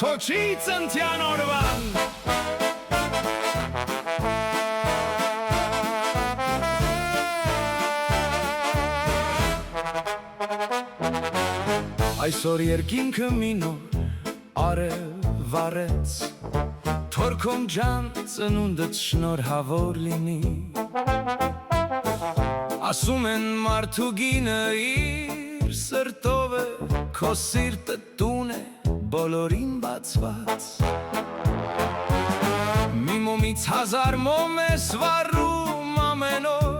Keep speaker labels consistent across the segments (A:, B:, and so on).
A: թոչի ծնթյան օրվան Այսօր երկինքը մի նոր արև արեց Թորքոմ ջան ծնունդդ շնորհավոր լինի Ասում են մարդու գինը իր սրտով է Քո սիրտը տուն է բոլորին բացված Մի մոմից հազար մոմ ես վառում ամեն օր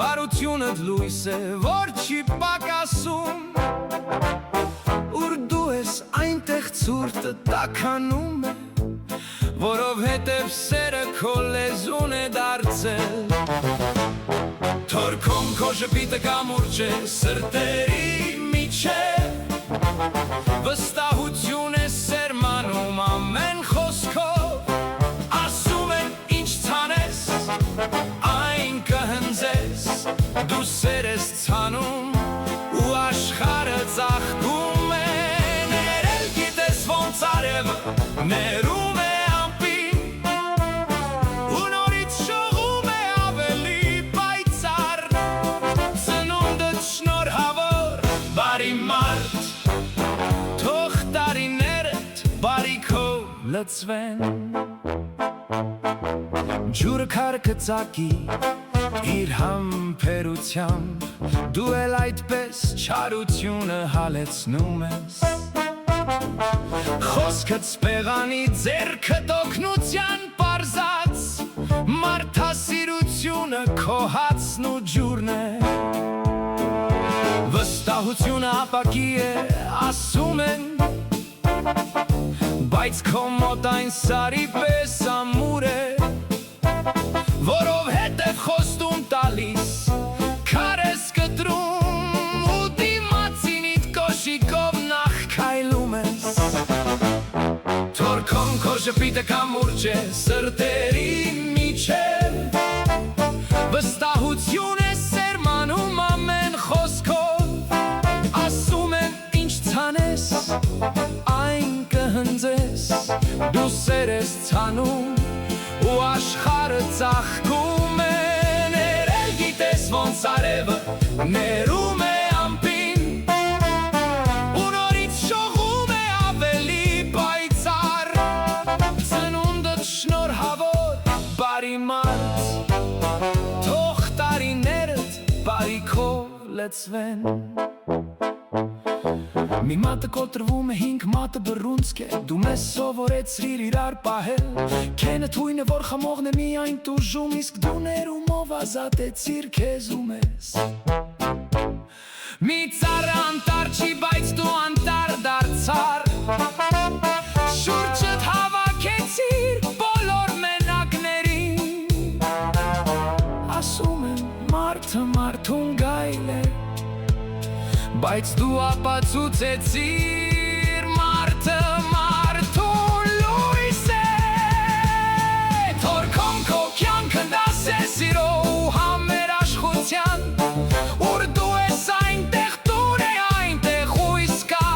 A: Բարությունդ լույս է, որ չի պակասում Ուր դու ես այնտեղ ցուրտը տաքանում է Որովհետև սերը քո լեզուն է դարձել Թորքում քո ժպիտը կամուրջ է սրտերի միջև Վստահություն է սերմանում ամեն խոսքով Ասում են ինչ ցանես, այն կհնձես Դու սեր ես ցանում ու աշխարհը ծաղկում է Ներել գիտես ոնց արևը ներում է Թող տարիներդ բարիքով լցվեն Ջուրը քարը ծակի իր համբերությամբ Դու էլ այդպես չարությունը հալեցնում ես Խոսքդ սպեղանի ձեռքդ օգնության պարզած Մարդասիրությունը քո հացն ու ջուրն է Վստահությունը ապակի է, ասում են Բայց քո մոտ այն սարի պես ամուր է Որովհետև խոստում տալիս Քար ես կտրում ու դիմացինիդ կոշիկով նախ քայլում ես Թորքում քո ժպիտը կամուրջ է սրտերի միջև Վստահություն է սերմանում ամեն խոսքով Այն կհնձես, դու սեր ես ցանում ու աշխարհը ծաղկում է Ներել գիտես ոնց արևը ներում է ամպին ու նորից շողում է ավելի պայծառ Ծնունդդ շնորհավոր բարի մարդ Թող տարիներդ բարիքով լցվեն Մի մատը կոտրվում է, հինգ մատը բռունցք է Դու մեզ սովորեցրիր իրար պահել Քենը թույն է, որ խմողն է միայն տուժում Իսկ դու ներումով ազատեցիր քեզ ու մեզ Մի ծառը անտառ չի, բայց դու անտառ դարձար Շուրջդ հավաքեցիր բոլոր մենակներին Ասում են մարդը մարդուն գայլ է Բայց դու ապացուցեցիր մարդը մարդուն լույս է Թորքում քո կյանքը դասես սիրո ու համերաշխության Ուր դու ես այնտեղ տուն է այնտեղ հույս կա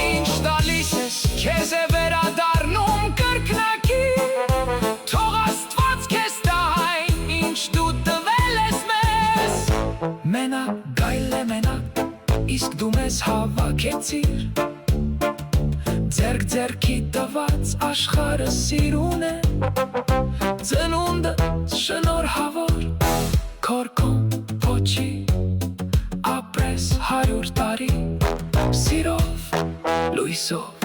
A: Ինչ տալիս ես քեզ է վերադառնում կրկնակի Թող Աստված քեզ տա այն ինչ դու տվել ես մեզ Մենակ գայլ է մենակ Իսկ դու մեզ հավաքեցիր Ձերք ձերքի տված աշխարհը սիրուն է Ծնունդդ շնորհավոր Քորքում փոչի ապրես 100 տարի Սիրով լույսով